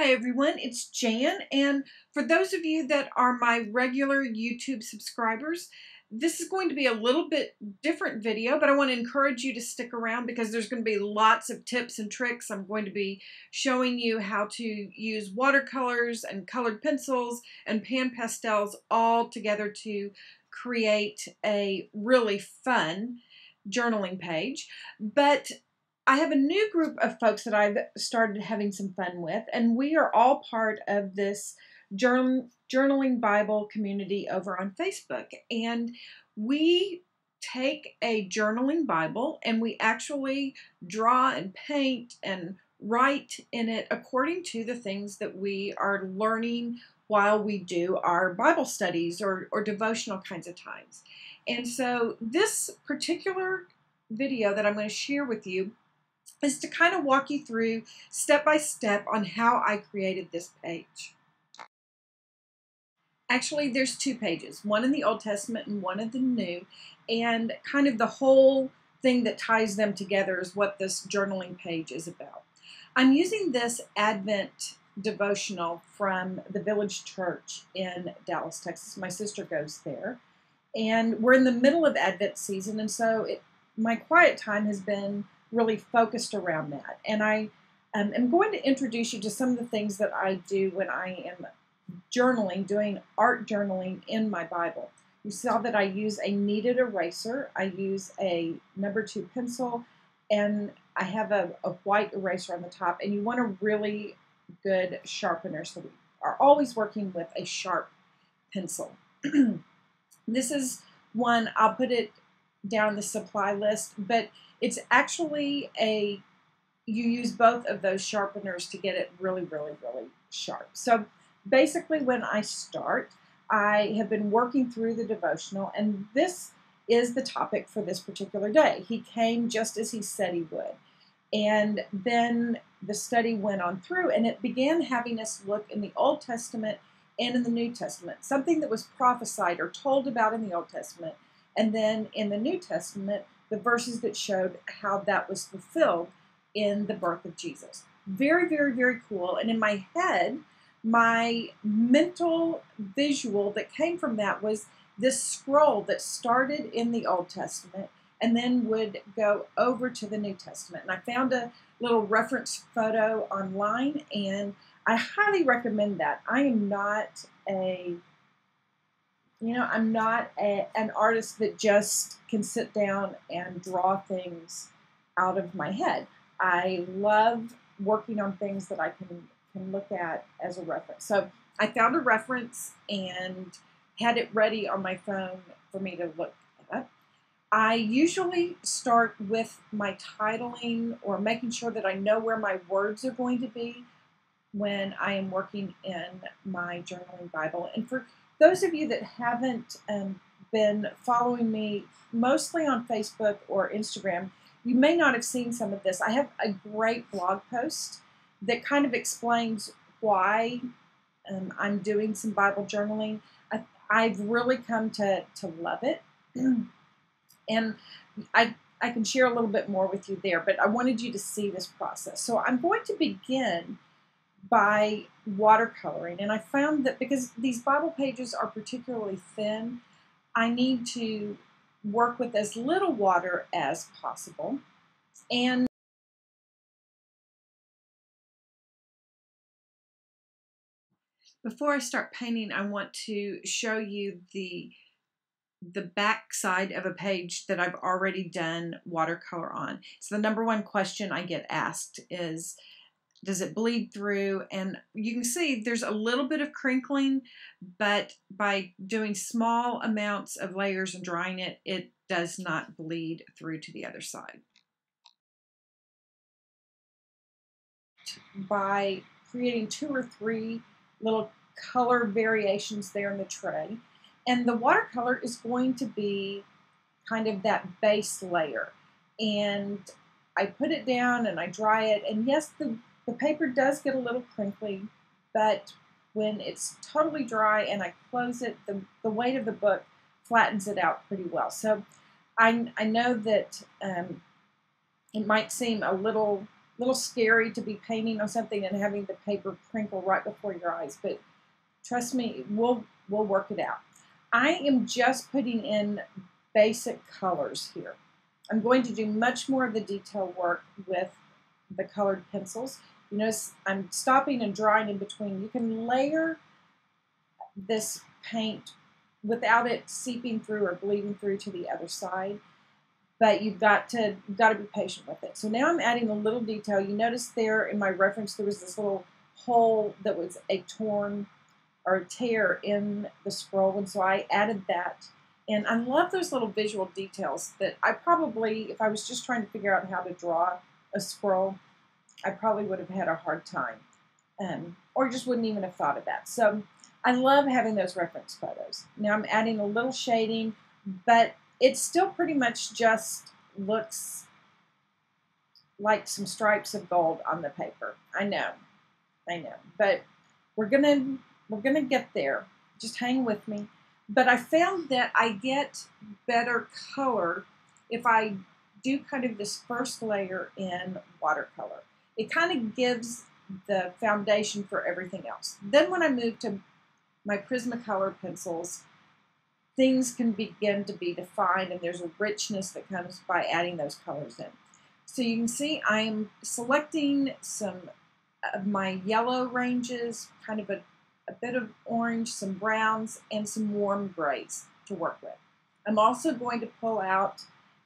Hi everyone, it's Jan, and for those of you that are my regular YouTube subscribers, this is going to be a little bit different video, but I want to encourage you to stick around because there's going to be lots of tips and tricks. I'm going to be showing you how to use watercolors and colored pencils and pan pastels all together to create a really fun journaling page. But I have a new group of folks that I've started having some fun with, and we are all part of this journaling Bible community over on Facebook. And we take a journaling Bible and we actually draw and paint and write in it according to the things that we are learning while we do our Bible studies or devotional kinds of times. And so this particular video that I'm going to share with you is to kind of walk you through step by step on how I created this page. Actually, there's two pages, one in the Old Testament and one in the New, and kind of the whole thing that ties them together is what this journaling page is about. I'm using this Advent devotional from the Village Church in Dallas, Texas. My sister goes there, and we're in the middle of Advent season, and so my quiet time has been really focused around that. And I am going to introduce you to some of the things that I do when I am journaling, doing art journaling in my Bible. You saw that I use a kneaded eraser, I use a number 2 pencil, and I have a white eraser on the top, and you want a really good sharpener, so we are always working with a sharp pencil. This is one, I'll put it down the supply list, but it's actually you use both of those sharpeners to get it really, really, really sharp. So basically when I start, I have been working through the devotional, and this is the topic for this particular day. He came just as he said he would. And then the study went on through, and it began having us look in the Old Testament and in the New Testament, something that was prophesied or told about in the Old Testament, and then in the New Testament, the verses that showed how that was fulfilled in the birth of Jesus. Very, very, very cool. And in my head, my mental visual that came from that was this scroll that started in the Old Testament and then would go over to the New Testament. And I found a little reference photo online, and I highly recommend that. I am not an artist that just can sit down and draw things out of my head. I love working on things that I can look at as a reference. So I found a reference and had it ready on my phone for me to look at. I usually start with my titling or making sure that I know where my words are going to be when I am working in my journaling Bible. And for those of you that haven't been following me mostly on Facebook or Instagram, you may not have seen some of this. I have a great blog post that kind of explains why I'm doing some Bible journaling. I've really come to love it. And I can share a little bit more with you there, but I wanted you to see this process. So I'm going to begin by watercoloring, and I found that because these Bible pages are particularly thin, I need to work with as little water as possible. And before I start painting, I want to show you the back side of a page that I've already done watercolor on. So the number one question I get asked is, does it bleed through? And you can see there's a little bit of crinkling, but by doing small amounts of layers and drying it, it does not bleed through to the other side. By creating 2 or 3 little color variations there in the tray. And the watercolor is going to be kind of that base layer. And I put it down and I dry it. And yes, the paper does get a little crinkly, but when it's totally dry and I close it, the weight of the book flattens it out pretty well. So I know that it might seem a little little scary to be painting on something and having the paper crinkle right before your eyes, but trust me, we'll work it out. I am just putting in basic colors here. I'm going to do much more of the detail work with the colored pencils. You notice I'm stopping and drying in between. You can layer this paint without it seeping through or bleeding through to the other side, but you've got to be patient with it. So now I'm adding a little detail. You notice there in my reference there was this little hole that was a torn or a tear in the scroll, and so I added that. And I love those little visual details that I probably, if I was just trying to figure out how to draw a scroll, I probably would have had a hard time, or just wouldn't even have thought of that. So I love having those reference photos. Now I'm adding a little shading, but it still pretty much just looks like some stripes of gold on the paper. I know, but we're gonna get there. Just hang with me. But I found that I get better color if I do kind of this first layer in watercolor. It kind of gives the foundation for everything else. Then when I move to my Prismacolor pencils, things can begin to be defined, and there's a richness that comes by adding those colors in. So you can see I'm selecting some of my yellow ranges, kind of a bit of orange, some browns, and some warm grays to work with. I'm also going to pull out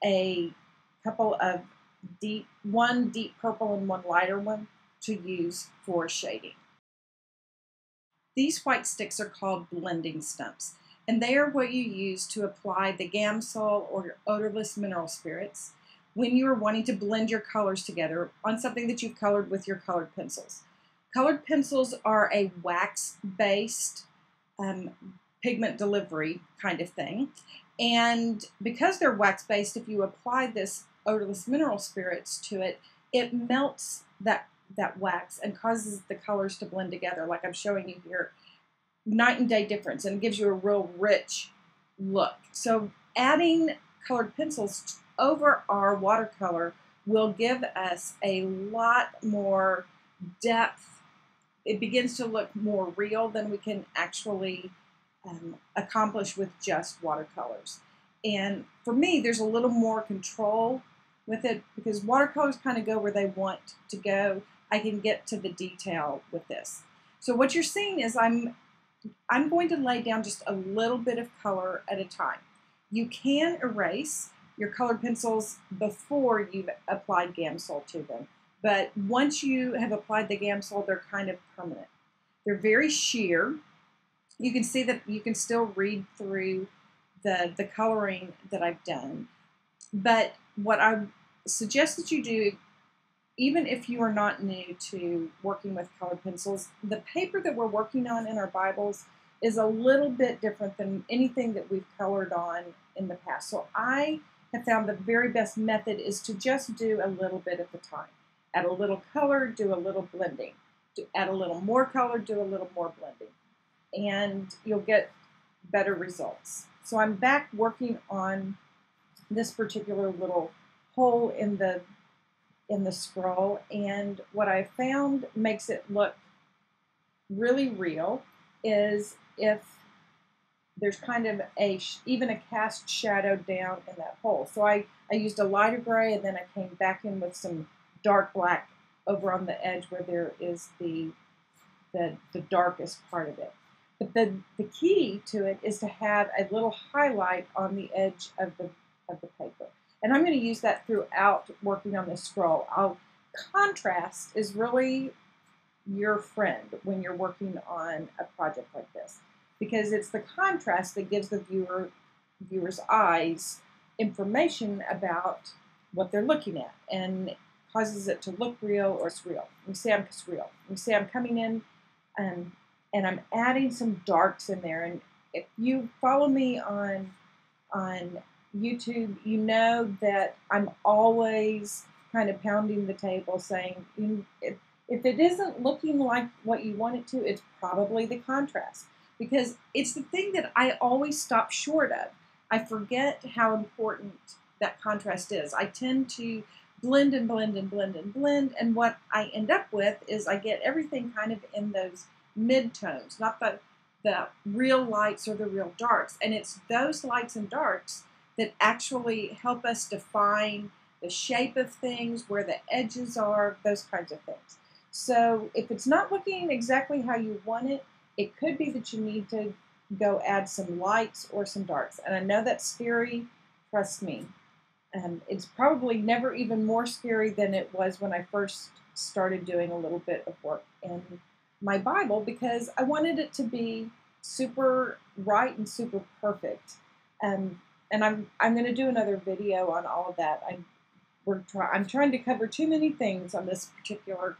a couple of one deep purple and one lighter one to use for shading. These white sticks are called blending stumps, and they are what you use to apply the Gamsol or your odorless mineral spirits when you are wanting to blend your colors together on something that you've colored with your colored pencils. Colored pencils are a wax-based pigment delivery kind of thing, and because they're wax-based, if you apply this odorless mineral spirits to it, it melts that wax and causes the colors to blend together, like I'm showing you here. Night and day difference, and it gives you a real rich look. So adding colored pencils over our watercolor will give us a lot more depth. It begins to look more real than we can actually accomplish with just watercolors. And for me, there's a little more control with it because watercolors kind of go where they want to go. I can get to the detail with this. So what you're seeing is I'm going to lay down just a little bit of color at a time. You can erase your colored pencils before you've applied Gamsol to them. But once you have applied the Gamsol, they're kind of permanent. They're very sheer. You can see that you can still read through the coloring that I've done. But what I suggest that you do, even if you are not new to working with colored pencils, the paper that we're working on in our Bibles is a little bit different than anything that we've colored on in the past. So I have found the very best method is to just do a little bit at a time. Add a little color, do a little blending. Add a little more color, do a little more blending. And you'll get better results. So I'm back working on this particular little hole in the scroll, and what I found makes it look really real is if there's kind of even a cast shadow down in that hole. So I used a lighter gray, and then I came back in with some dark black over on the edge where there is the darkest part of it. But the key to it is to have a little highlight on the edge of the paper. And I'm going to use that throughout working on this scroll. Contrast is really your friend when you're working on a project like this, because it's the contrast that gives the viewer's eyes information about what they're looking at and causes it to look real or surreal. We say I'm surreal. We say I'm coming in and I'm adding some darks in there. And if you follow me on YouTube, you know that I'm always kind of pounding the table saying, if it isn't looking like what you want it to, it's probably the contrast. Because it's the thing that I always stop short of. I forget how important that contrast is. I tend to blend and blend and blend and blend. And what I end up with is I get everything kind of in those mid-tones, not the real lights or the real darks. And it's those lights and darks that actually help us define the shape of things, where the edges are, those kinds of things. So if it's not looking exactly how you want it, it could be that you need to go add some lights or some darks. And I know that's scary, trust me. It's probably never even more scary than it was when I first started doing a little bit of work in my Bible, because I wanted it to be super right and super perfect. And I'm going to do another video on all of that. I'm trying to cover too many things on this particular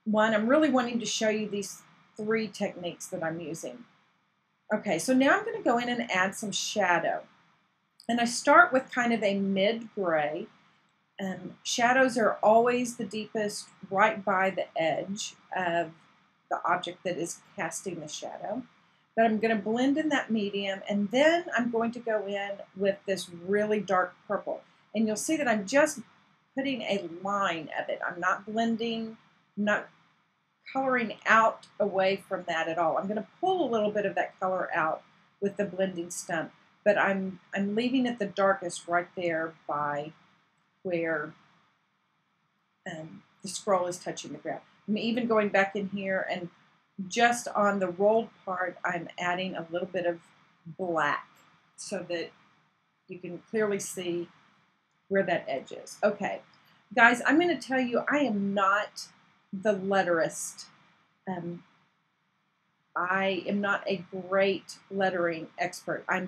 one. I'm really wanting to show you these 3 techniques that I'm using. Okay, so now I'm going to go in and add some shadow. And I start with kind of a mid-gray. Shadows are always the deepest right by the edge of the object that is casting the shadow. But I'm going to blend in that medium, and then I'm going to go in with this really dark purple. And you'll see that I'm just putting a line of it. I'm not blending, I'm not coloring out away from that at all. I'm going to pull a little bit of that color out with the blending stump, but I'm leaving it the darkest right there by where the scroll is touching the ground. I'm even going back in here, and just on the rolled part, I'm adding a little bit of black so that you can clearly see where that edge is. Okay, guys, I'm going to tell you, I am not the letterist. I am not a great lettering expert. I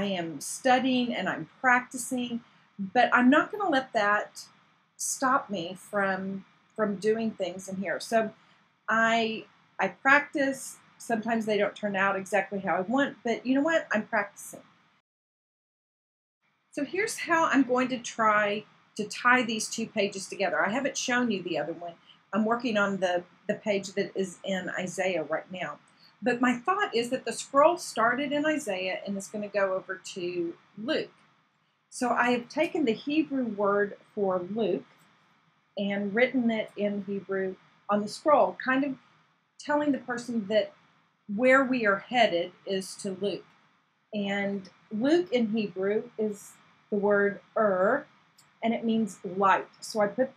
am studying and I'm practicing, but I'm not going to let that stop me from doing things in here. So I practice. Sometimes they don't turn out exactly how I want, but you know what? I'm practicing. So here's how I'm going to try to tie these 2 pages together. I haven't shown you the other one. I'm working on the page that is in Isaiah right now. But my thought is that the scroll started in Isaiah and is going to go over to Luke. So I have taken the Hebrew word for Luke and written it in Hebrew on the scroll, kind of telling the person that where we are headed is to Luke. And Luke in Hebrew is the word and it means light. So I put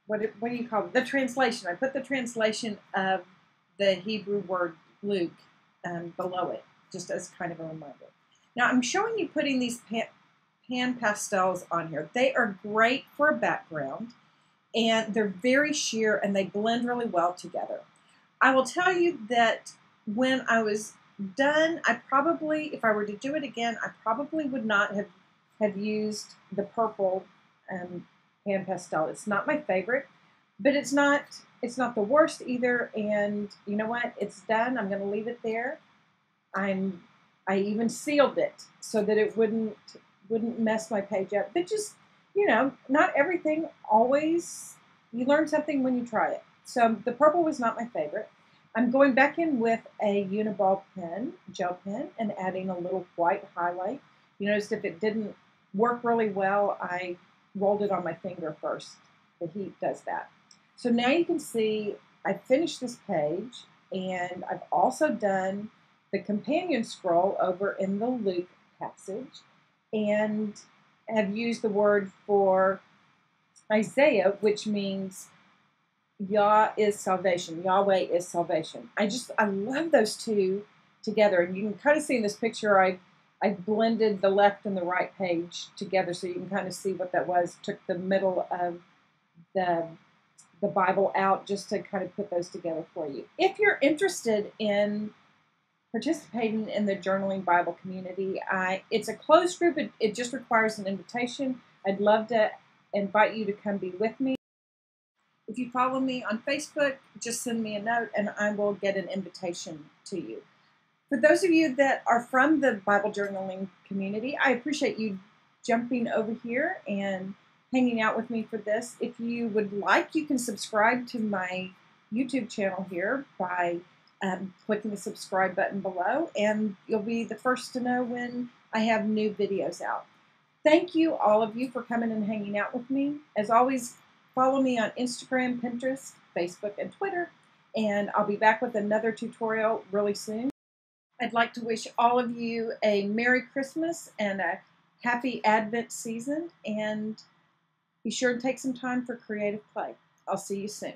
what do you call it? The translation. I put the translation of the Hebrew word Luke below it, just as kind of a reminder. Now I'm showing you putting these pan pastels on here. They are great for a background, and they're very sheer and they blend really well together. I will tell you that when I was done, I probably, if I were to do it again, I probably would not have used the purple pan pastel. It's not my favorite, but it's not the worst either. And you know what? It's done. I'm going to leave it there. I even sealed it so that it wouldn't mess my page up. But just, not everything always, you learn something when you try it. So the purple was not my favorite. I'm going back in with a Uniball pen, gel pen, and adding a little white highlight. You notice if it didn't work really well, I rolled it on my finger first. The heat does that. So now you can see I finished this page, and I've also done the companion scroll over in the Luke passage, and have used the word for Isaiah, which means Yah is salvation. Yahweh is salvation. I love those 2 together. And you can kind of see in this picture, I blended the left and the right page together so you can kind of see what that was. Took the middle of the Bible out just to kind of put those together for you. If you're interested in participating in the Journaling Bible community, it's a closed group. It just requires an invitation. I'd love to invite you to come be with me. If you follow me on Facebook, just send me a note and I will get an invitation to you. For those of you that are from the Bible journaling community, I appreciate you jumping over here and hanging out with me for this. If you would like, you can subscribe to my YouTube channel here by clicking the subscribe button below, and you'll be the first to know when I have new videos out. Thank you, all of you, for coming and hanging out with me. As always, follow me on Instagram, Pinterest, Facebook, and Twitter, and I'll be back with another tutorial really soon. I'd like to wish all of you a Merry Christmas and a happy Advent season, and be sure to take some time for creative play. I'll see you soon.